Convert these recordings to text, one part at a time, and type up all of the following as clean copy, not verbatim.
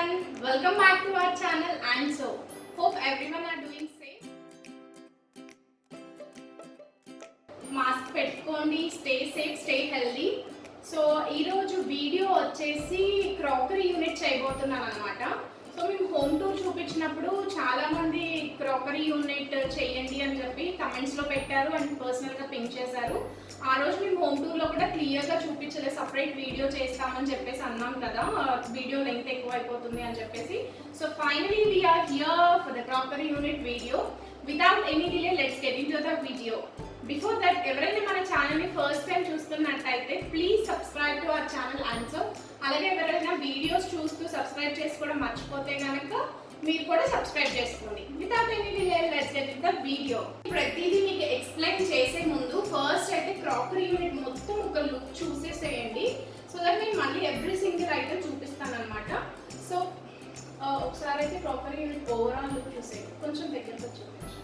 everyone, welcome back to our channel. And so hope everyone are doing safe. Mask పెట్టుకోండి, stay safe, stay healthy. So ఈరోజు video వచ్చేసి crockery unit చేయబోతున్నాను అనమాట. So మేము home tour చూపించినప్పుడు చాలామంది crockery unit చేయండి అని చెప్పి కమెంట్స్లో పెట్టారు అండ్ పర్సనల్గా పింక్ చేశారు. ఆ రోజు మేము హోమ్ టూర్లో కూడా క్లియర్గా చూపించలేదు, సపరేట్ వీడియో చేస్తామని చెప్పేసి అన్నాం కదా, వీడియో లెంగ్త్ ఎక్కువ అయిపోతుంది అని చెప్పేసి. So finally we're here for the crockery unit video. Without any delay let's get into the video. Before that ఎవరైనా మన ఛానల్ని ఫస్ట్ టైం చూస్తున్నట్టయితే please subscribe to our channel. And so అలాగే ఎవరైనా వీడియోస్ చూస్తూ సబ్స్క్రైబ్ చేసుకోవడం మర్చిపోతే కనుక మీరు కూడా సబ్స్క్రైబ్ చేసుకోండి. Without any delay let's get in the video. ప్రతిదీ మీకు ఎక్స్ప్లెయిన్ చేసే ముందు ఫస్ట్ అయితే క్రాకరీ యూనిట్ మొత్తం ఒక లుక్ చూసేసేయండి. సో దట్ నేను మళ్ళీ ఎవ్రీ సింగిల్ ఐటమ్ చూపిస్తాను అనమాట. సో ఒకసారి అయితే క్రాకరీ యూనిట్ ఓవరాల్ లుక్ చూసేయండి, కొంచెం దగ్గరకు చూపించండి.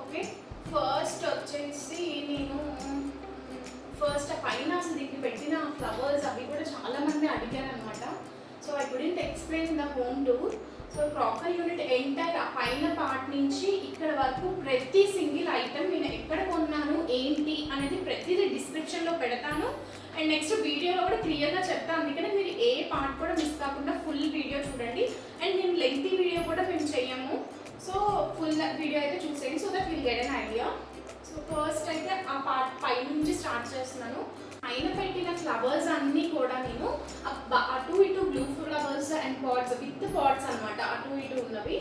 ఓకే, ఫస్ట్ వచ్చేసి నేను ఫస్ట్ పైన అసలు దీనికి పెట్టిన ఫ్లవర్స్ అవి కూడా చాలా మంది అడిగారు అనమాట. So I couldn't explain the home tour. So crockery unit entire ఆ పైన పార్ట్ నుంచి ఇక్కడ వరకు ప్రతి సింగిల్ ఐటమ్ నేను ఎక్కడ కొన్నాను ఏంటి అనేది ప్రతిదీ డిస్క్రిప్షన్లో పెడతాను. అండ్ నెక్స్ట్ వీడియోలో కూడా క్లియర్గా చెప్తాను, అందుకనే మీరు ఏ పార్ట్ కూడా మిస్ కాకుండా ఫుల్ వీడియో చూడండి. అండ్ నేను లెంగ్తీ వీడియో కూడా మేము చేయము, సో ఫుల్ వీడియో అయితే చూసేయండి so that will get an idea. So first అయితే ఆ పార్ట్ పై నుంచి స్టార్ట్ చేస్తున్నాను. పైన పెట్టిన ఫ్లవర్స్ అన్నీ కూడా నేను అటు ఇటు blue flowers and pots with pots అనమాట, అటు ఇటు ఉన్నవి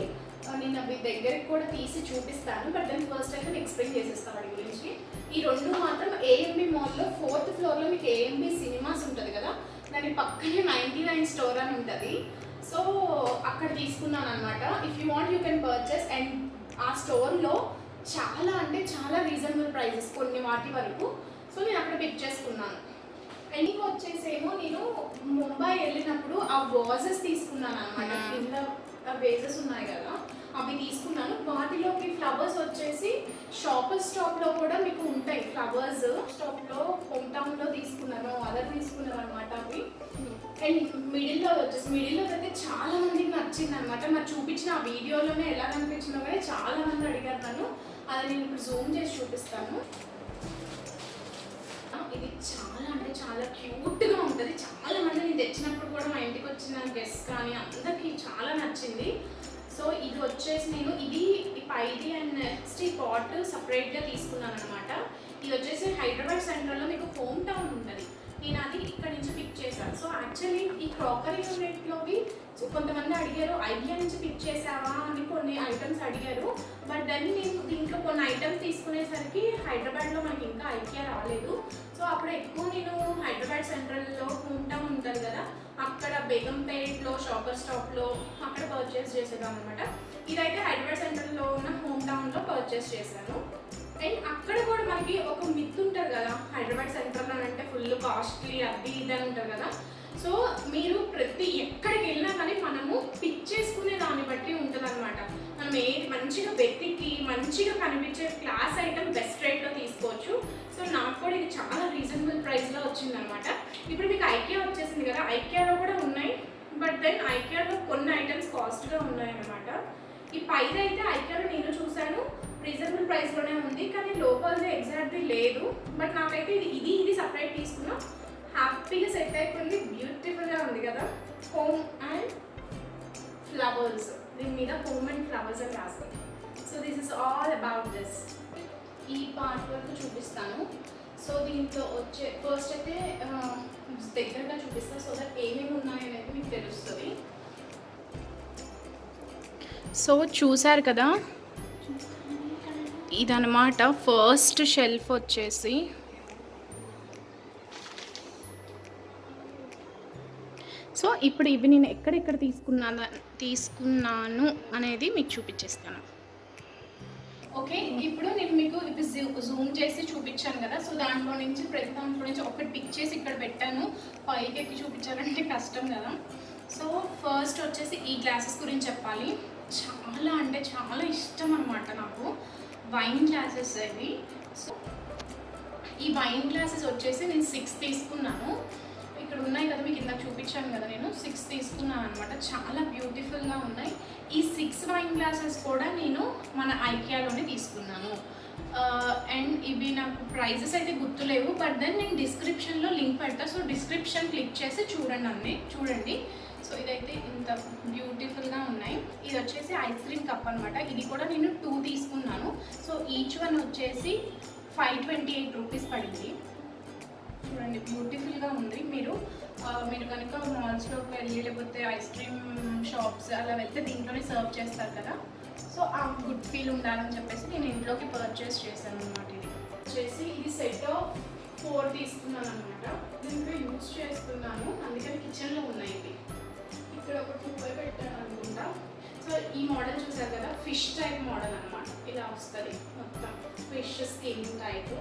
నేను అవి దగ్గరికి కూడా తీసి చూపిస్తాను. బట్ దెన్ ఫస్ట్ అయితే నేను ఎక్స్ప్లెయిన్ చేసేస్తాను వాటి గురించి. ఈ రెండు మాత్రం ఏఎంబి మాల్లో 4th ఫ్లోర్లో మీకు ఏఎంబి సినిమాస్ ఉంటుంది కదా, దాని పక్కనే 99 స్టోర్ అని ఉంటుంది. సో అక్కడ తీసుకున్నాను అనమాట. If you want you can purchase. And ఆ స్టోర్లో చాలా అంటే చాలా రీజనబుల్ ప్రైజెస్ కొన్ని వాటి వరకు. సో నేను అక్కడ పిక్ చేసుకున్నాను. అండ్ ఇంకో వచ్చేసేమో నేను ముంబై వెళ్ళినప్పుడు ఆ వాజెస్ తీసుకున్నాను అనమాట. కింద వేజెస్ ఉన్నాయి కదా అవి తీసుకున్నాను. వాటిలోకి ఫ్లవర్స్ వచ్చేసి షాపర్ స్టాప్లో కూడా మీకు ఉంటాయి ఫ్లవర్స్. స్టాప్లో హోమ్ టౌన్లో తీసుకున్నాను, అదర్ తీసుకున్నాను అనమాట అవి. అండ్ మిడిల్లో అయితే చాలా మందికి నచ్చింది అనమాట. మరి చూపించిన ఆ వీడియోలోనే ఎలా కనిపించిందో కానీ చాలా మంది అడిగారు నన్ను. అది నేను ఇప్పుడు జూమ్ చేసి చూపిస్తాను. ఇది చాలా అంటే చాలా క్యూట్గా ఉంటుంది. చాలా మంది నేను తెచ్చినప్పుడు కూడా మా ఇంటికి వచ్చిన గెస్ట్ కానీ అందరికీ చాలా నచ్చింది. సో ఇది వచ్చేసి నేను ఇది పైది అండ్ నెక్స్ట్ ఈ పాట్ సపరేట్గా తీసుకున్నాను అనమాట. ఇది వచ్చేసి హైదరాబాద్ సెంట్రల్లో మీకు హోమ్ టౌన్ ఉంటుంది, నేను అది ఇక్కడ నుంచి పిక్ చేశాను. సో యాక్చువల్లీ ఈ క్రాకరీ యూనిట్లోవి కొంతమంది అడిగారు ఐడియా నుంచి పిక్ చేసావా అని కొన్ని ఐటమ్స్ అడిగారు. బట్ దెన్ నేను దీంట్లో కొన్ని ఐటమ్స్ తీసుకునేసరికి హైదరాబాద్లో మనకి ఇంకా ఐకియా రాలేదు. సో అప్పుడు ఎక్కువ నేను హైదరాబాద్ సెంట్రల్లో హోమ్ టౌన్ ఉంటుంది కదా, అక్కడ బేగంపేట్లో షాపర్ స్టాప్లో అక్కడ పర్చేస్ చేసేదాం అనమాట. ఇదైతే హైదరాబాద్ సెంట్రల్లో ఉన్న హోమ్ టౌన్లో పర్చేస్ చేశాను. అండ్ అక్కడ కూడా మనకి ఒక మిత్ ఉంటుంది కదా, హైదరాబాద్ సెంట్రల్ అని అంటే ఫుల్ కాస్ట్లీ అది ఇది అని ఉంటుంది కదా. సో మీరు ప్రతి ఎక్కడికి వెళ్ళినా కానీ మనము పిక్ చేసుకునే దాన్ని బట్టి ఉంటుంది అనమాట. మనం ఏది మంచిగా వెతికి మంచిగా కనిపించే క్లాస్ ఐటమ్ బెస్ట్ రేట్లో తీసుకోవచ్చు. సో నాకు కూడా ఇది చాలా రీజనబుల్ ప్రైస్లో వచ్చిందనమాట. ఇప్పుడు మీకు ఐకియా వచ్చేసింది కదా, ఐకియాలో కూడా ఉన్నాయి. బట్ దెన్ ఐకియాలో కొన్ని ఐటమ్స్ కాస్ట్గా ఉన్నాయన్నమాట. ఈ పైది అయితే ఐకియాలో నేను చూశాను రీజనబుల్ ప్రైస్లోనే ఉంది, కానీ లోపలదే ఎగ్జాక్ట్లీ లేదు. బట్ నాకైతే ఇది సపరేట్ తీసుకున్నా, హ్యాపీగా సెట్ అయిపోయింది. బ్యూటిఫుల్గా ఉంది కదా, హోమ్ అండ్ ఫ్లవర్స్, దీని మీద హోమ్ అండ్ ఫ్లవర్స్ అని రాస్తాను. So this is all about this. ఈ పార్ట్ వరకు చూపిస్తాను. సో దీంట్లో వచ్చే ఫస్ట్ అయితే దగ్గరగా చూపిస్తాను సో దట్ ఏమేమి ఉన్నాయనేది మీకు తెలుస్తుంది. సో చూసారు కదా, ఇదన్నమాట ఫస్ట్ షెల్ఫ్ వచ్చేసి. సో ఇప్పుడు ఇవి నేను ఎక్కడెక్కడ తీసుకున్నాను అనేది మీకు చూపించేస్తాను. ఓకే, ఇప్పుడు నేను మీకు జూమ్ చేసి చూపించాను కదా. సో దాంట్లో నుంచి ప్రతి దాంట్లో నుంచి ఒకటి పిక్ చేసి ఇక్కడ పెట్టాను. పైకి ఎక్కి చూపించాలంటే కష్టం కదా. సో ఫస్ట్ వచ్చేసి ఈ గ్లాసెస్ గురించి చెప్పాలి. చాలా అంటే చాలా ఇష్టం అనమాట నాకు వైన్ గ్లాసెస్ అవి. సో ఈ వైన్ గ్లాసెస్ వచ్చేసి నేను 6 తీసుకున్నాను. ఇక్కడ ఉన్నాయి కదా, మీకు ఇందాక చూపించాను కదా, నేను 6 తీసుకున్నాను అనమాట. చాలా బ్యూటిఫుల్గా ఉన్నాయి. ఈ 6 వైన్ గ్లాసెస్ కూడా నేను మన ఐకియాలోనే తీసుకున్నాను. అండ్ ఇవి నాకు ప్రైజెస్ అయితే గుర్తులేవు, బట్ దెన్ నేను డిస్క్రిప్షన్లో లింక్ పెడతా. సో డిస్క్రిప్షన్ క్లిక్ చేసి చూడండి. సో ఇదైతే ఇంత బ్యూటిఫుల్గా ఉన్నాయి. ఇది వచ్చేసి ఐస్ క్రీమ్ కప్ అనమాట. ఇది కూడా నేను 2 తీసుకున్నాను. సో ఈచ్ వన్ వచ్చేసి 528 రూపీస్ పడింది. చూడండి బ్యూటిఫుల్గా ఉంది. మీరు కనుక మాల్స్లోకి వెళ్ళి లేకపోతే ఐస్ క్రీమ్ షాప్స్ అలా వెళ్తే దీంట్లోనే సర్వ్ చేస్తారు కదా. సో ఆ గుడ్ ఫీల్ ఉండాలని చెప్పేసి నేను ఇంట్లోకి పర్చేస్ చేశాను అనమాట. ఇది వచ్చేసి ఇది సెట్ ఆఫ్ 4 తీసుకున్నాను అనమాట. దీంట్లో యూజ్ చేస్తున్నాను, అందుకని కిచెన్లో ఉన్నాయి ఇవి. ఇక్కడ ఒక 2 పెట్టాను అనుకుంటా. సో ఈ మోడల్ చూసారు కదా, ఫిష్ టైప్ మోడల్ అనమాట. ఇలా వస్తుంది మొత్తం ఫిష్ స్కిన్ టైప్.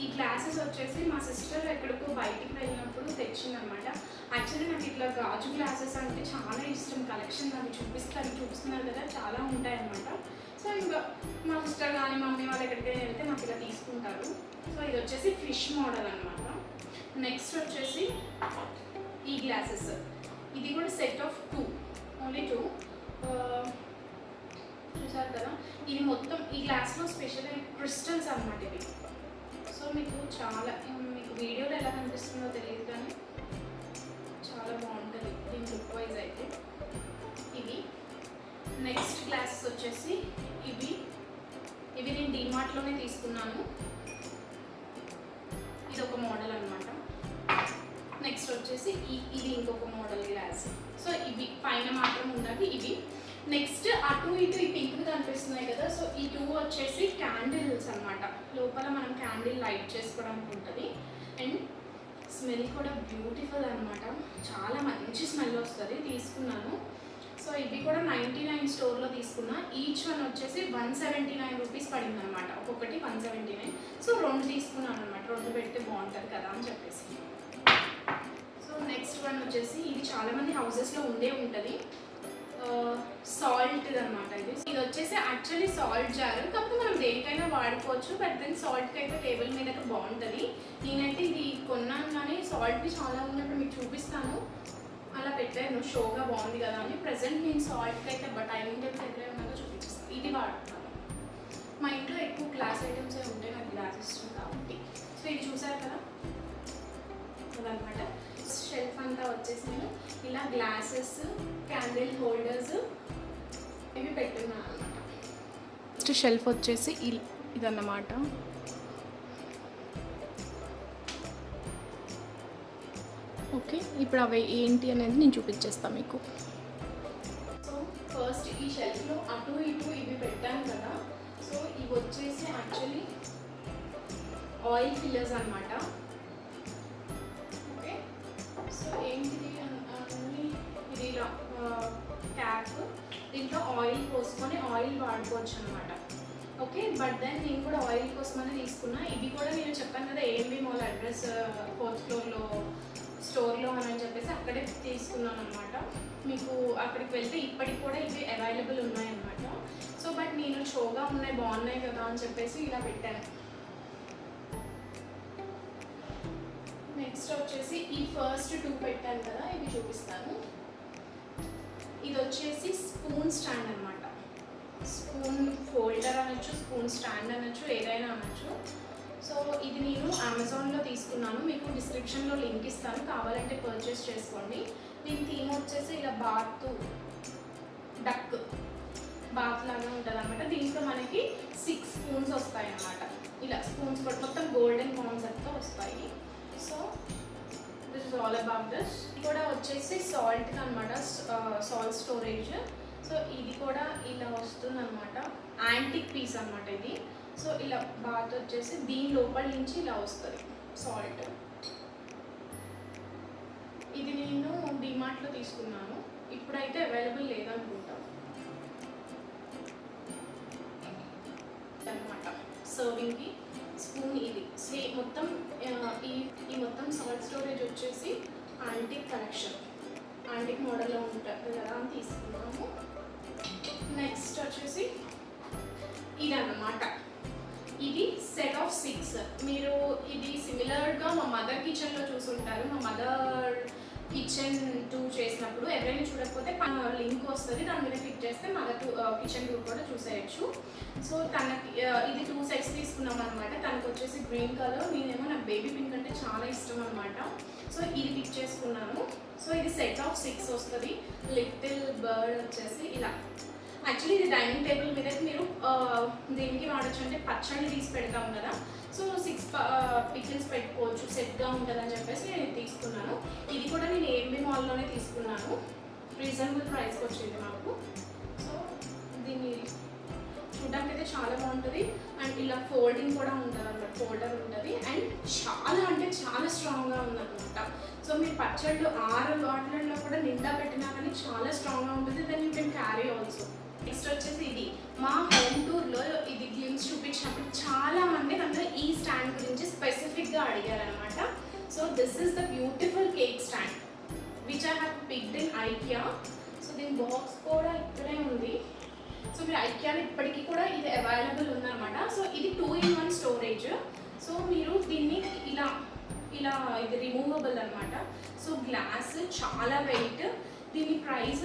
ఈ గ్లాసెస్ వచ్చేసి మా సిస్టర్ ఎక్కడికో బయటికి వెళ్ళినప్పుడు తెచ్చిందనమాట. యాక్చువల్లీ నాకు ఇట్లా గాజు గ్లాసెస్ అంటే చాలా ఇష్టం. కలెక్షన్ నాకు చూపిస్తున్నారు కదా, చాలా ఉంటాయన్నమాట. సో ఇంకా మా సిస్టర్ కానీ మమ్మీ వాళ్ళు ఎక్కడికైనా వెళ్తే నాకు ఇలా తీసుకుంటారు. సో ఇది వచ్చేసి ఫిష్ మోడల్ అనమాట. నెక్స్ట్ వచ్చేసి ఈ గ్లాసెస్, ఇది కూడా సెట్ ఆఫ్ 2, ఓన్లీ 2. చూసారు కదా, ఇది మొత్తం ఈ గ్లాస్లో స్పెషల్ క్రిస్టల్స్ అనమాట ఇవి. సో మీకు వీడియోలో ఎలా కనిపిస్తుందో తెలియదు కానీ చాలా బాగుంటుంది దీని లుక్ వైజ్ అయితే. ఇవి నెక్స్ట్ గ్లాసెస్ వచ్చేసి ఇవి నేను డీమార్ట్లోనే తీసుకున్నాను. ఇది ఒక మోడల్ అనమాట. నెక్స్ట్ వచ్చేసి ఇది ఇంకొక మోడల్ గ్లాస్. సో ఇవి పైన మాత్రం ఉన్నవి ఇవి. నెక్స్ట్ అటు ఇటు ఈ పింక్ కనిపిస్తున్నాయి కదా, సో ఈ 2 వచ్చేసి క్యాండిల్స్ అనమాట. లోపల మనం క్యాండిల్ లైట్ చేసుకోవడానికి ఉంటుంది. అండ్ స్మెల్ కూడా బ్యూటిఫుల్ అనమాట, చాలా మంచి స్మెల్ వస్తుంది. తీసుకున్నాను. సో ఇవి కూడా 99 స్టోర్లో తీసుకున్నా. ఈచ్ వన్ వచ్చేసి 179 రూపీస్ పడింది అనమాట. ఒక్కొక్కటి 179. సో 2 తీసుకున్నాను అనమాట, 2 పెడితే బాగుంటుంది కదా అని చెప్పేసి. సో నెక్స్ట్ వన్ వచ్చేసి ఇది చాలామంది హౌసెస్లో ఉంటుంది, సాల్ట్ అనమాట. ఇది వచ్చేసి యాక్చువల్లీ సాల్ట్ జార్, కాకపోతే మనం దేనికైనా వాడుకోవచ్చు. బట్ దెన్ సాల్ట్కి అయితే టేబుల్ మీద బాగుంటుంది. నేనైతే ఇది కొన్నాను కానీ సాల్ట్వి చాలా ఉన్నప్పుడు మీకు చూపిస్తాను, అలా పెట్టాను షోగా బాగుంది కదా అని. ప్రజెంట్ నేను సాల్ట్కి అయితే డైనింగ్ టేబుల్ దగ్గర ఉన్నాక చూపించేస్తాను. ఇది వాడుతున్నాను. మా ఇంట్లో ఎక్కువ గ్లాస్ ఐటమ్సే ఉంటాయి, నాకు గ్లాస్ ఇష్టం కాబట్టి. సో ఇది చూసారు కదా అదనమాట. షెల్ఫ్ అంతా వచ్చేసి నేను ఇలా గ్లాసెస్, క్యాండిల్ హోల్డర్స్ ఇవి పెట్టున్నాను అనమాట. నెక్స్ట్ షెల్ఫ్ వచ్చేసి ఇదన్నమాట. ఓకే, ఇప్పుడు అవి ఏంటి అనేది నేను చూపించేస్తాను మీకు. సో ఫస్ట్ ఈ షెల్ఫ్లో అటు ఇటు ఇవి పెట్టాను కదా. సో ఇవి వచ్చేసి యాక్చువల్లీ ఆయిల్ ఫిల్లర్స్ అనమాట. సో ఏంటిది ఇది క్యాప్, దీంట్లో ఆయిల్ పోసుకొని ఆయిల్ వాడుకోవచ్చు అనమాట. ఓకే, బట్ దెన్ నేను కూడా ఆయిల్ కోసమని తీసుకున్నా. ఇవి కూడా నేను చెప్పాను కదా ఏఎంబీ మాల్ అడ్రస్ 4th ఫ్లోర్లో స్టోర్లో అని చెప్పేసి అక్కడే తీసుకున్నాను అనమాట. మీకు అక్కడికి వెళ్తే ఇప్పటికి కూడా ఇవి అవైలబుల్ ఉన్నాయన్నమాట. సో బట్ నేను షోగా ఉన్నాయి, బాగున్నాయి కదా అని చెప్పేసి ఇలా పెట్టాను. నెక్స్ట్ వచ్చేసి ఈ ఫస్ట్ 2 పెట్టాను కదా, ఇవి చూపిస్తాను. ఇది వచ్చేసి స్పూన్ స్టాండ్ అనమాట. స్పూన్ ఫోల్డర్ అనొచ్చు, స్పూన్ స్టాండ్ అనొచ్చు, ఏదైనా అనొచ్చు. సో ఇది నేను అమెజాన్లో తీసుకున్నాను, మీకు డిస్క్రిప్షన్లో లింక్ ఇస్తాను, కావాలంటే పర్చేస్ చేసుకోండి. దీని థీమ్ వచ్చేసి ఇలా డక్ బాత్ లాగా ఉంటుంది అనమాట. దీంట్లో మనకి 6 స్పూన్స్ వస్తాయి అన్నమాట. ఇలా స్పూన్స్ కూడా మొత్తం గోల్డెన్ కాన్సెప్ట్తో వస్తాయి. So this is all about this. కూడా వచ్చేసి సాల్ట్ అనమాట, సాల్ట్ స్టోరేజ్. సో ఇది కూడా ఇలా వస్తుంది అనమాట, యాంటిక్ పీస్ అనమాట ఇది. సో ఇలా బాత్ వచ్చేసి దీని లోపల నుంచి ఇలా వస్తుంది సాల్ట్. ఇది నేను డిమార్ట్లో తీసుకున్నాను, ఇప్పుడైతే అవైలబుల్ లేదనుకుంటా అనమాట. సర్వింగ్కి స్పూన్ ఇది మొత్తం ఈ మొత్తం సాల్ట్ స్టోరేజ్ వచ్చేసి యాంటిక్ కలెక్షన్. యాంటిక్ మోడల్లో ఉంటుంది కదా అని తీసుకున్నాము. నెక్స్ట్ వచ్చేసి ఇదన్నమాట. ఇది సెట్ ఆఫ్ 6. మీరు ఇది సిమిలర్గా మా మదర్ కిచెన్లో చూసుంటారు. మా మదర్ కిచెన్ 2 చేసినప్పుడు ఎవరైనా చూడకపోతే లింక్ వస్తుంది, దాని మీద క్లిక్ చేస్తే మదర్ కిచెన్ 2 కూడా చూసేయచ్చు. సో తనకి ఇది 2 సెట్స్ తీసుకున్నాం అనమాట. తనకు వచ్చేసి గ్రీన్ కలర్, నేనేమో నాకు బేబీ పింక్ అంటే చాలా ఇష్టం అనమాట. సో ఇది పిక్ చేసుకున్నాను. సో ఇది సెట్ ఆఫ్ 6 వస్తుంది. లిటిల్ బర్డ్ వచ్చేసి ఇలా. యాక్చువల్లీ ఇది డైనింగ్ టేబుల్ మీద మీరు దేనికి వాడచ్చు అంటే పచ్చళ్ళు తీసి పెడతాం కదా, సో 6 పికిల్స్ పెట్టుకోవచ్చు, సెట్గా ఉంటుందని చెప్పేసి నేను తీసుకున్నాను. ఇది కూడా నేను ఏఎంబి మాల్లోనే తీసుకున్నాను. రీజనబుల్ ప్రైస్కి వచ్చింది మాకు. సో దీన్ని చూడడానికి అయితే చాలా బాగుంటుంది. అండ్ ఇలా ఫోల్డింగ్ కూడా ఉంటుంది అన్నమాట, ఫోల్డర్ ఉంటుంది. అండ్ చాలా అంటే చాలా స్ట్రాంగ్గా ఉందన్నమాట. సో మీరు పచ్చళ్ళు 6 వాటిల్లో కూడా నిండా పెట్టినా కానీ చాలా స్ట్రాంగ్గా ఉంటుంది. Then you can carry also. Next వచ్చేసి ఇది మా హోమ్ టూర్లో ఇది గ్లిమ్స్ చూపించినప్పుడు చాలా మంది నన్ను ఈ స్టాండ్ గురించి స్పెసిఫిక్గా అడిగారనమాట. So this is the beautiful cake stand which I have picked in IKEA. So దీని బాక్స్ కూడా ఇక్కడే ఉంది. సో మీరు ఐకియాలో ఇప్పటికీ కూడా ఇది అవైలబుల్ ఉందన్నమాట. సో ఇది 2-in-1 స్టోరేజ్. సో మీరు దీన్ని ఇలా ఇలా ఇది రిమూవబుల్ అనమాట. సో గ్లాస్ చాలా వెయిట్. దీని ప్రైస్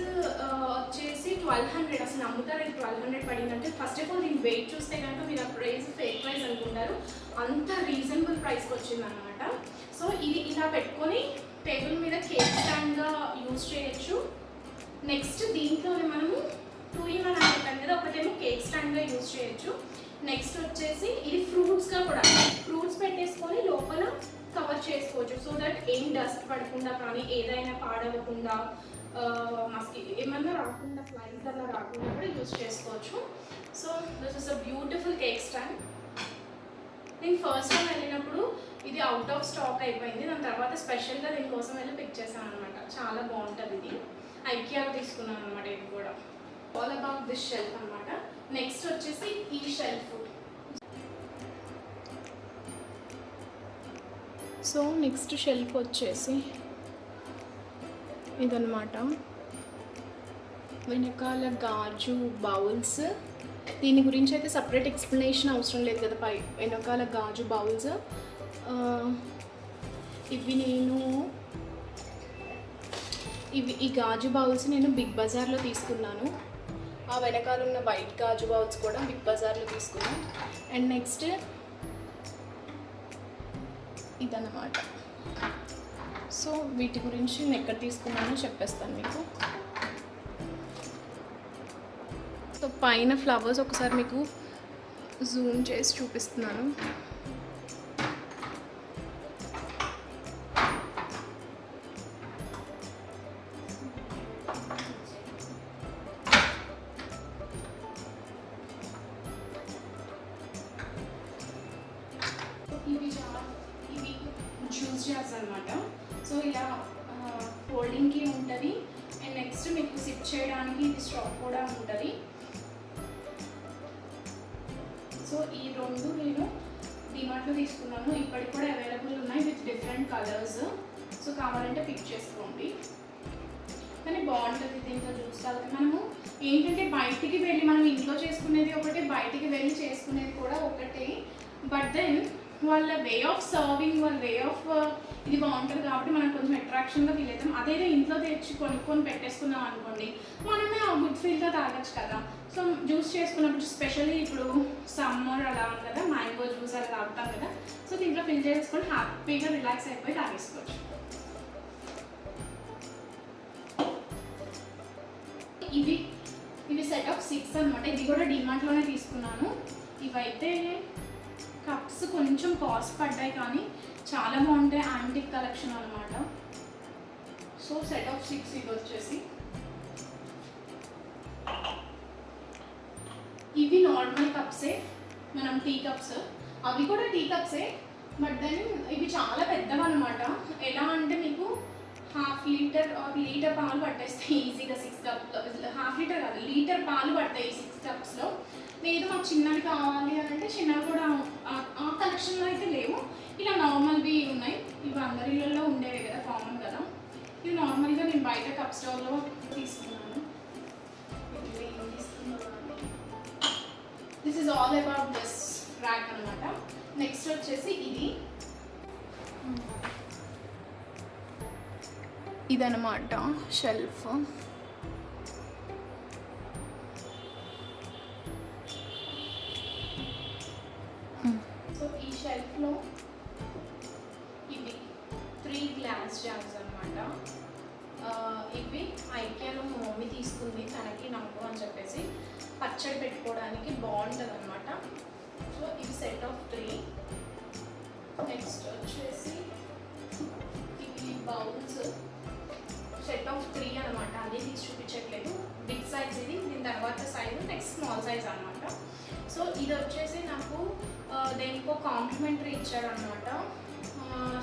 వచ్చేసి 1200. అసలు నమ్ముతారు ఇది 1200 పడిందంటే. ఫస్ట్ ఆఫ్ ఆల్ దీని వెయిట్ చూస్తే కనుక మీరు ఆ ప్రైస్ ఫేక్ ప్రైస్ అనుకుంటారు, అంత రీజనబుల్ ప్రైస్కి వచ్చింది అనమాట. సో ఇది ఇలా పెట్టుకొని టేబుల్ మీద కేక్ స్టాండ్గా యూజ్ చేయొచ్చు. నెక్స్ట్ దీంట్లోనే మనము 2-in-1 అనుకుంటాం కదా, ఒకటేమో కేక్ స్టాండ్గా యూజ్ చేయొచ్చు. నెక్స్ట్ వచ్చేసి ఇది ఫ్రూట్స్గా కూడా, ఫ్రూట్స్ పెట్టేసుకొని లోపల కవర్ చేసుకోవచ్చు. సో దట్ ఏం డస్ట్ పడకుండా కానీ ఏదైనా పాడవకుండా ఏమన్నా రాకుండా, ఫ్లైస్ అలా రాకుండా కూడా యూజ్ చేసుకోవచ్చు. So this is a beautiful cake stand. నేను ఫస్ట్ టైం వెళ్ళినప్పుడు ఇది అవుట్ ఆఫ్ స్టాక్ అయిపోయింది. దాని తర్వాత స్పెషల్గా దీనికోసం వెళ్ళి పిక్ చేశాను అనమాట. చాలా బాగుంటుంది. ఇది ఐకియాలో తీసుకున్నాను అనమాట. ఇది కూడా ఆల్ అబౌట్ దిస్ షెల్ఫ్ అనమాట. నెక్స్ట్ వచ్చేసి ఈ షెల్ఫ్. సో నెక్స్ట్ షెల్ఫ్ వచ్చేసి ఇదన్నమాట. వెనకాల గాజు బౌల్స్. దీని గురించి అయితే సపరేట్ ఎక్స్ప్లెనేషన్ అవసరం లేదు కదా. వెనకాల గాజు బౌల్స్ ఈ గాజు బౌల్స్ నేను బిగ్ బజార్లో తీసుకున్నాను. ఆ వెనకాల ఉన్న వైట్ గాజు బౌల్స్ కూడా బిగ్ బజార్లో తీసుకున్నాను. అండ్ నెక్స్ట్ ఇదన్నమాట. సో వీటి గురించి నేను ఎక్కడ తీసుకున్నానో చెప్పేస్తాను మీకు. సో పైన ఫ్లవర్స్ ఒకసారి మీకు జూమ్ చేసి చూపిస్తున్నాను. ఇవి జ్యూస్ జార్స్ అనమాట. సో ఇలా ఫోల్డింగ్కి ఉంటుంది. అండ్ నెక్స్ట్ మీకు సిప్ చేయడానికి ఇది స్టాక్ కూడా ఉంటుంది. సో ఈ రెండు నేను డిమార్ట్లో తీసుకున్నాను. ఇప్పటికి కూడా అవైలబుల్ ఉన్నాయి విత్ డిఫరెంట్ కలర్స్. సో కావాలంటే పిక్ చేసుకోండి. కానీ బాగుంటుంది దీంట్లో జ్యూస్ తాగితే. మనము ఏంటంటే బయటికి వెళ్ళి మనం ఇంట్లో చేసుకునేది ఒకటే, బయటికి వెళ్ళి చేసుకునేది కూడా ఒకటే. బట్ దెన్ వాళ్ళ వే ఆఫ్ సర్వింగ్, వాళ్ళ వే ఆఫ్ ఇది బాగుంటుంది కాబట్టి మనం కొంచెం అట్రాక్షన్గా ఫీల్ అవుతాం. అదేదో ఇంట్లో తెచ్చి కొనుక్కొని పెట్టేసుకున్నాం అనుకోండి, మనమే ఆ గుడ్ ఫీల్గా తాగొచ్చు కదా. సో జ్యూస్ చేసుకున్నప్పుడు స్పెషల్లీ ఇప్పుడు సమ్మర్ అలా ఉంది కదా, మ్యాంగో జ్యూస్ అలా తాగుతాం కదా. సో దీంట్లో ఫిల్ చేసుకొని హ్యాపీగా రిలాక్స్ అయిపోయి తాగేసుకోవచ్చు. ఇవి సెట్ ఆఫ్ 6 అనమాట. ఇది కూడా డిమార్ట్లోనే తీసుకున్నాను. ఇవైతే కప్స్ కొంచెం కాస్ట్ పడ్డాయి కానీ చాలా బాగుంటాయి. యాంటిక్ కలెక్షన్ అనమాట. సో సెట్ ఆఫ్ 6 ఇది వచ్చేసి. ఇవి నార్మల్ కప్సే, మనం టీ కప్స్. అవి కూడా టీ కప్సే, బట్ దెన్ ఇవి చాలా పెద్దవి అనమాట. ఎలా అంటే మీకు 1/2 లీటర్ లీటర్ పాలు పట్టేస్తాయి ఈజీగా 6 కప్స్. 1/2 లీటర్ కాదు, లీటర్ పాలు పడతాయి 6 కప్స్లో. లేదు మాకు చిన్నవి కావాలి అని అంటే చిన్నవి కూడా ఆ కలెక్షన్లో అయితే లేవు. ఇలా నార్మల్వి ఉన్నాయి. ఇవి అందరిలో ఉండేవి కదా, కామన్ కదా. ఇవి నార్మల్గా నేను బయట కప్ స్టోర్లో తీసుకున్నాను. This is all about this rack అనమాట. నెక్స్ట్ వచ్చేసి ఇదనమాట షెల్ఫ్. సో ఈ షెల్ఫ్లో ఇవి 3 గ్లాస్ జార్స్ అనమాట. ఇవి ఐకియాలో మా మమ్మీ తీసుకుంది, తనకి నాకు అని చెప్పేసి పచ్చడి పెట్టుకోవడానికి బాగుంటుంది అనమాట. సో ఇవి సెట్ ఆఫ్ 3. నెక్స్ట్ వచ్చేసి ఇవి బౌల్స్ సెట్ ఆఫ్ 3 అనమాట. అదే తీసి చూపించట్లేదు. బిగ్ సైజ్ ఇది, దీని తర్వాత సైజ్ నెక్స్ట్ స్మాల్ సైజ్ అనమాట. సో ఇది వచ్చేసి నాకు దేనికో కాంప్లిమెంటరీ ఇచ్చారనమాట.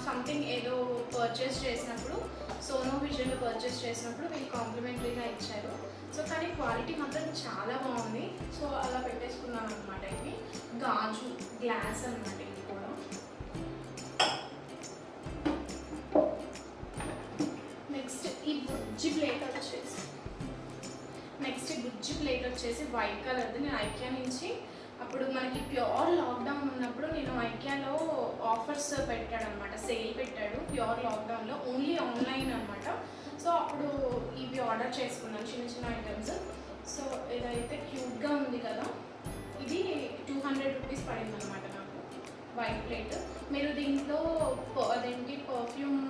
సంథింగ్ ఏదో పర్చేస్ చేసినప్పుడు, సోనో విజన్లో పర్చేస్ చేసినప్పుడు వీళ్ళు కాంప్లిమెంటరీగా ఇచ్చారు. సో కానీ క్వాలిటీ మాత్రం చాలా బాగుంది. సో అలా పెట్టేసుకున్నాను అనమాట. ఇవి గాజు గ్లాస్ అనమాట. ఇది కూడా నెక్స్ట్ ఈ బుజ్జి ప్లేట్ వచ్చేసి వైట్ కలర్ది. నేను ఐకియా నుంచి అప్పుడు మనకి ప్యూర్ లాక్డౌన్ ఉన్నప్పుడు నేను ఐకియాలో ఆఫర్స్ పెట్టాడనమాట, సేల్ పెట్టాడు ప్యూర్ లాక్డౌన్లో, ఓన్లీ ఆన్లైన్ అనమాట. సో అప్పుడు ఇవి ఆర్డర్ చేసుకున్నాను, చిన్న చిన్న ఐటమ్స్. సో ఇదైతే క్యూట్గా ఉంది కదా. ఇది 200 రూపీస్ పడింది అనమాట నాకు వైట్ ప్లేట్. మీరు దీంట్లో అదేంటి పర్ఫ్యూమ్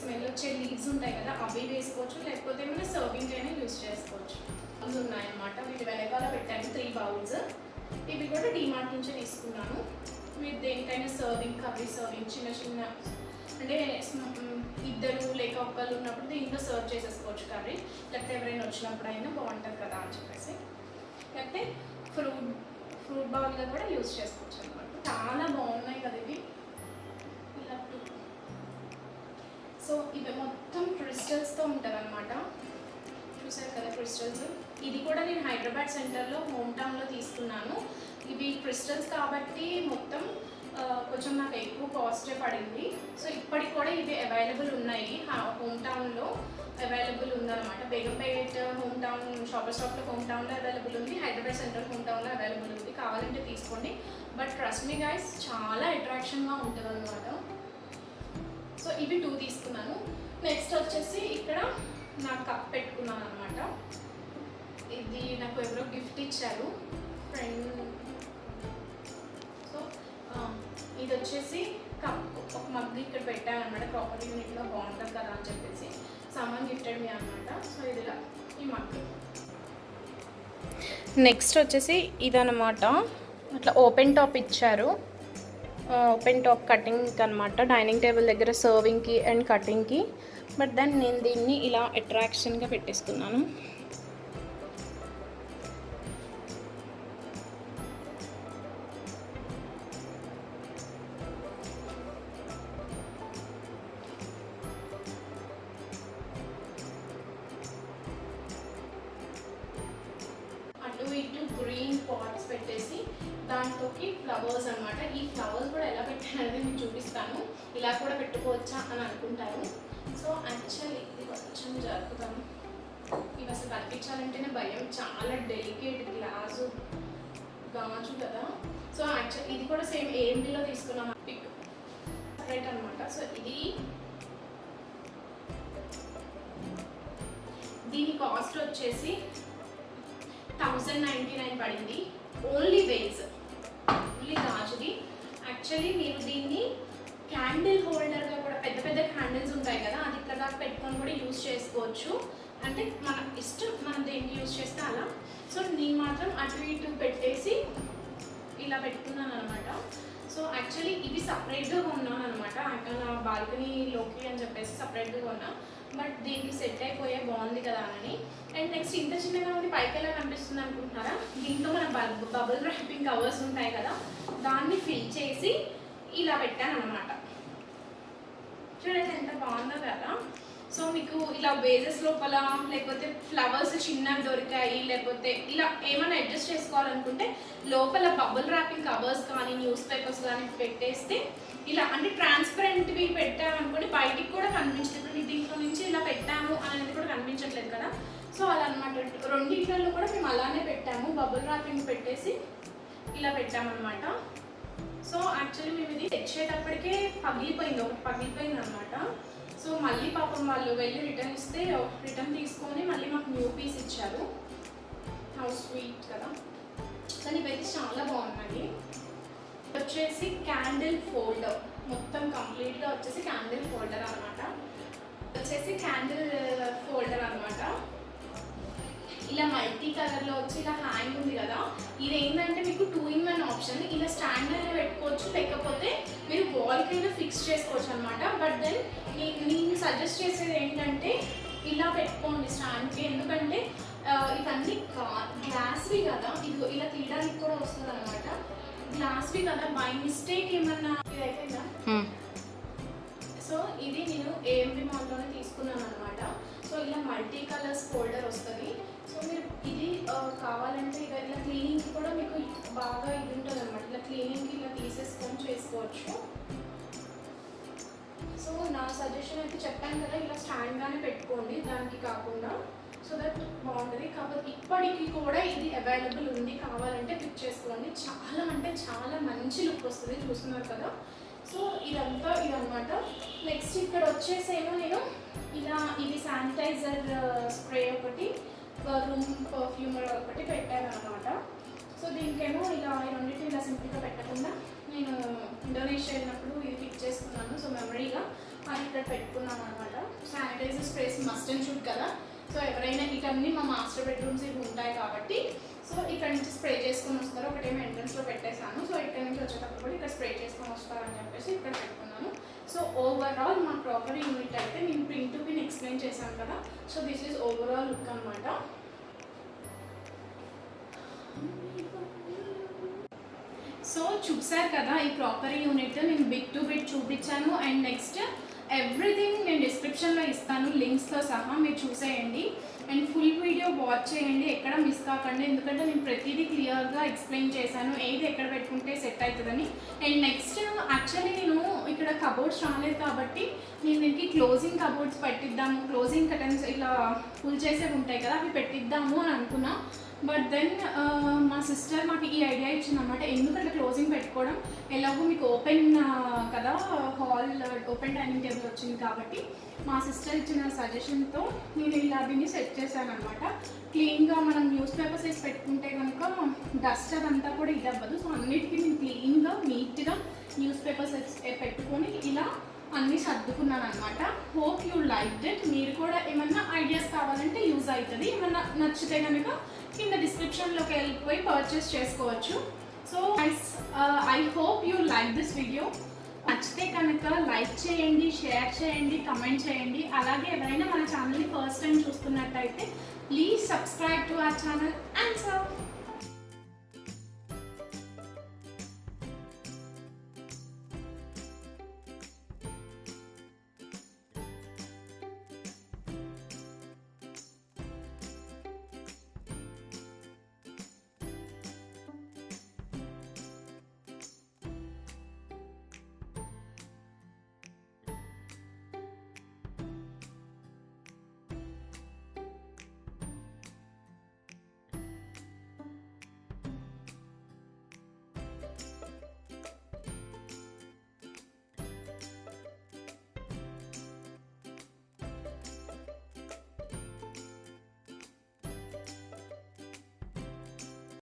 స్మెల్ వచ్చే లీవ్స్ ఉంటాయి కదా, అవి వేసుకోవచ్చు, లేకపోతే ఏమైనా సర్వింగ్ అయినా యూజ్ చేసుకోవచ్చు. బౌల్స్ ఉన్నాయన్నమాట. వీటి వెనకాల పెట్టాను 3 బౌల్స్. ఇవి కూడా డిమార్ట్ నుంచి తీసుకున్నాను. మీరు దేనికైనా సర్వింగ్, కర్రీ సర్వింగ్, చిన్న చిన్న అంటే 2 లేక 1 ఉన్నప్పుడు దీంట్లో సర్వ్ చేసేసుకోవచ్చు కర్రీ, లేకపోతే ఎవరైనా వచ్చినప్పుడు అయినా బాగుంటుంది కదా అని చెప్పేసి. లేకపోతే ఫ్రూట్ బౌల్గా కూడా యూజ్ చేసుకోవచ్చు అనమాట. చాలా బాగున్నాయి కదా ఇవి. ఇలా సో ఇవి మొత్తం క్రిస్టల్స్తో ఉంటుంది అనమాట. చూసారు కదా క్రిస్టల్స్. ఇది కూడా నేను హైదరాబాద్ సెంటర్లో హోమ్ టౌన్లో తీసుకున్నాను. ఇవి క్రిస్టల్స్ కాబట్టి మొత్తం కొంచెం నాకు ఎక్కువ కాస్టే పడింది. సో ఇప్పటికి కూడా ఇవి అవైలబుల్ ఉన్నాయి, హోమ్ టౌన్లో అవైలబుల్ ఉందన్నమాట. బేగంపేట్ హోమ్ టౌన్ షాప్లో హోమ్ టౌన్లో అవైలబుల్ ఉంది, హైదరాబాద్ సెంటర్ హోమ్ టౌన్లో అవైలబుల్ ఉంది. కావాలంటే తీసుకోండి. బట్ ట్రస్ట్ మీ గైస్, చాలా అట్రాక్షన్గా ఉంటుంది అనమాట. సో ఇవి 2 తీసుకున్నాను. నెక్స్ట్ వచ్చేసి ఇక్కడ నా కప్ పెట్టుకున్నాను అనమాట. ఇది నాకు ఎవరో గిఫ్ట్ ఇచ్చారు, ఫ్రెండ్. సో ఇది వచ్చేసి కప్, ఒక మగ్ ఇక్కడ పెట్టాను అనమాట. ప్రాపర్టీ యూనిట్లో బాగుంటుంది కదా అని చెప్పేసి సామాన్ గిఫ్టెడ్ మీ అనమాట. సో ఇదిలా ఈ మగ్. నెక్స్ట్ వచ్చేసి ఇదనమాట. అట్లా ఓపెన్ టాప్ ఇచ్చారు. ఓపెన్ టాప్ కటింగ్ అనమాట, డైనింగ్ టేబుల్ దగ్గర సర్వింగ్కి అండ్ కటింగ్కి. బట్ దెన్ నేను దీన్ని ఇలా అట్రాక్షన్గా పెట్టేసుకున్నాను. అటు ఇటు గ్రీన్ పాట్స్ పెట్టేసి దాంట్లోకి ఫ్లవర్స్ అనమాట. ఈ ఫ్లవర్స్ కూడా ఎలా పెట్టాననేది మీకు చూపిస్తాను. ఇలా కూడా పెట్టుకోవచ్చా అని అనుకుంటారు. సో యాక్చువల్లీ ఇది కొంచెం జరుపుతాను. ఇవి అసలు కనిపించాలంటేనే భయం, చాలా డెలికేట్ గాజు కదా. సో యాక్చువల్లీ ఇది కూడా సేమ్ ఏఎండీలో తీసుకున్నాం, పిక్ సపరేట్ అనమాట. సో దీని కాస్ట్ వచ్చేసి 1099 పడింది. ఓన్లీ వేజ్, ఓన్లీ గాజుది. యాక్చువల్లీ మీరు దీన్ని క్యాండిల్ హోల్డర్గా కూడా, పెద్ద పెద్ద క్యాండిల్స్ ఉంటాయి కదా, అది ఇక్కడ దాకా పెట్టుకొని కూడా యూజ్ చేసుకోవచ్చు. అంటే మన ఇష్టం, మనం దేనికి యూజ్ చేస్తే అలా. సో నేను మాత్రం అటు ఇటు పెట్టేసి ఇలా పెట్టుకున్నాను అనమాట. సో యాక్చువల్లీ ఇవి సపరేట్గా కొన్నాను అనమాట. నా బాల్కనీలోకి అని చెప్పేసి సపరేట్గా కొన్నా. బట్ దీనికి సెట్ అయిపోయే బాగుంది కదా అని. అండ్ నెక్స్ట్ ఇంత చిన్నగా ఉంది, పైకి ఎలా కనిపిస్తుంది అనుకుంటున్నారా? దీంట్లో మన బబుల్ ర్యాపింగ్ కవర్స్ ఉంటాయి కదా, దాన్ని ఫిల్ చేసి ఇలా పెట్టాను అనమాట. చూడండి ఎంత బాగుందో కదా. సో మీకు ఇలా వేజెస్ లోపల లేకపోతే ఫ్లవర్స్ చిన్నవి దొరికాయి, లేకపోతే ఇలా ఏమైనా అడ్జస్ట్ చేసుకోవాలనుకుంటే లోపల బబుల్ ర్యాపింగ్ కవర్స్ కానీ న్యూస్ పేపర్స్ కానీ పెట్టేస్తే ఇలా అంటే ట్రాన్స్పరెంట్వి పెట్టామనుకోండి బయటికి కూడా కనిపించదు. ఇప్పుడు మీకు దీంట్లో నుంచి ఇలా పెట్టాము అనేది కూడా కనిపించట్లేదు కదా. సో అలా అనమాట. రెండింటిలో కూడా మేము అలానే పెట్టాము, బబుల్ ర్యాపింగ్ పెట్టేసి ఇలా పెట్టామన్నమాట. సో యాక్చువల్లీ మేము ఇది తెచ్చేటప్పటికే పగిలిపోయింది, ఒకటి పగిలిపోయింది అనమాట. సో మళ్ళీ పాపం వాళ్ళు వెళ్ళి రిటర్న్ ఇస్తే రిటర్న్ తీసుకొని మళ్ళీ మాకు న్యూ పీస్ ఇచ్చారు. హౌ స్వీట్ కదా. కానీ ఇవైతే చాలా బాగున్నాయి. వచ్చేసి క్యాండిల్ ఫోల్డర్, మొత్తం కంప్లీట్గా వచ్చేసి క్యాండిల్ ఫోల్డర్ అనమాట. వచ్చేసి క్యాండిల్ ఫోల్డర్ అనమాట. ఇలా మల్టీ కలర్లో వచ్చి ఇలా హ్యాంగ్ ఉంది కదా. ఇది ఏంటంటే మీకు 2-in-1 ఆప్షన్. ఇలా స్టాండ్ అయినా పెట్టుకోవచ్చు, లేకపోతే మీరు వాల్కైనా ఫిక్స్ చేసుకోవచ్చు అనమాట. బట్ దెన్ నేను సజెస్ట్ చేసేది ఏంటంటే ఇలా పెట్టుకోండి స్టాండ్కి. ఎందుకంటే ఇవన్నీ గ్లాస్వి కదా, ఇది ఇలా తీయడానికి కూడా వస్తుంది అనమాట. గ్లాస్వి కదా, బై మిస్టేక్ ఏమన్నా ఇది అయిపోయిందా. సో ఇది నేను ఏఎంబి మాల్లోనే తీసుకున్నాను అనమాట. సో ఇలా మల్టీ కలర్స్ ఫోల్డర్ వస్తుంది. సో మీరు ఇది కావాలంటే ఇలా క్లీనింగ్కి కూడా మీకు బాగా ఇది ఉంటుంది అనమాట. ఇలా క్లీనింగ్కి ఇలా తీసేసుకొని చేసుకోవచ్చు. సో నా సజెషన్ అయితే చెప్పాను కదా, ఇలా స్టాండ్గానే పెట్టుకోండి దానికి కాకుండా. సో దట్ బాగుంటుంది. కాకపోతే ఇప్పటికీ కూడా ఇది అవైలబుల్ ఉంది, కావాలంటే పిక్ చేసుకోండి. చాలా అంటే చాలా మంచి లుక్ వస్తుంది, చూస్తున్నారు కదా. సో ఇదంతా ఇదనమాట. నెక్స్ట్ ఇక్కడ వచ్చేసేమో నేను ఇలా ఇది శానిటైజర్ స్ప్రే ఒకటి, రూమ్ పర్ఫ్యూమర్ ఒకటి పెట్టాను అనమాట. సో దీనికేమో ఇలా రెండింటి ఇలా సింపుల్గా పెట్టకుండా నేను ఇండోనేషియా వెళ్ళినప్పుడు ఇది పిక్ చేసుకున్నాను. సో మెమరీగా అది ఇక్కడ పెట్టుకున్నాను అనమాట. Sanitiser sprays must and should కదా. సో ఎవరైనా ఇటన్నీ మా మాస్టర్ బెడ్రూమ్స్ ఇవి ఉంటాయి కాబట్టి సో ఇక్కడ నుంచి స్ప్రే చేసుకొని వస్తారు. ఒకటేమో ఎంట్రన్స్లో పెట్టేశాను. సో ఇక్కడ నుంచి వచ్చేటప్పుడు కూడా ఇక్కడ స్ప్రే చేసుకొని వస్తారని చెప్పేసి ఇక్కడ పెట్టుకున్నాను. సో ఓవరాల్ మా ప్రాపర్ యూనిట్ అయితే నేను పిన్ టు పిన్ ఎక్స్ప్లెయిన్ చేశాను కదా. So this is overall look అనమాట. సో చూసారు కదా ఈ ప్రాపర్ యూనిట్ నేను బిట్ టు బిట్ చూపించాను. అండ్ నెక్స్ట్ ఎవ్రీథింగ్ నేను డిస్క్రిప్షన్లో ఇస్తాను లింక్స్తో సహా, మీరు చూసేయండి. అండ్ ఫుల్ వీడియో వాచ్ చేయండి, ఎక్కడ మిస్ కాకండి. ఎందుకంటే నేను ప్రతిదీ క్లియర్గా ఎక్స్ప్లెయిన్ చేశాను, ఏది ఎక్కడ పెట్టుకుంటే సెట్ అవుతుందని. అండ్ నెక్స్ట్ యాక్చువల్లీ నేను ఇక్కడ కబోర్డ్స్ రాలేదు కాబట్టి నేను దీనికి క్లోజింగ్ కబోర్డ్స్ పెట్టిద్దాము, క్లోజింగ్ కర్టన్స్ ఇలా ఫుల్ చేసేవి ఉంటాయి కదా అవి పెట్టిద్దాము అని అనుకున్నా. బట్ దెన్ మా సిస్టర్ మాకు ఈ ఐడియా ఇచ్చిందన్నమాట. ఎందుకంటే క్లోజింగ్ పెట్టుకోవడం ఎలాగో మీకు ఓపెన్ కదా హాల్, ఓపెన్ డైనింగ్ టేబుల్ వచ్చింది కాబట్టి మా సిస్టర్ ఇచ్చిన సజెషన్తో నేను ఇలా దీన్ని సెట్ చేశాను అనమాట. క్లీన్గా మనం న్యూస్ పేపర్స్ వేసి పెట్టుకుంటే కనుక డస్ట్ అదంతా కూడా ఇది అవ్వదు. సో అన్నిటికీ నేను క్లీన్గా నీట్గా న్యూస్ పేపర్స్ పెట్టుకొని ఇలా అన్నీ సర్దుకున్నాను అనమాట. Hope you like it. మీరు కూడా ఏమన్నా ఐడియాస్ కావాలంటే యూజ్ అవుతుంది. ఏమన్నా నచ్చితే కనుక కింద డిస్క్రిప్షన్లోకి వెళ్ళిపోయి పర్చేస్ చేసుకోవచ్చు. So I hope you like this video. నచ్చితే కనుక లైక్ చేయండి, షేర్ చేయండి, కమెంట్ చేయండి. అలాగే ఎవరైనా మన ఛానల్ని ఫస్ట్ టైం చూస్తున్నట్టయితే please subscribe to our channel and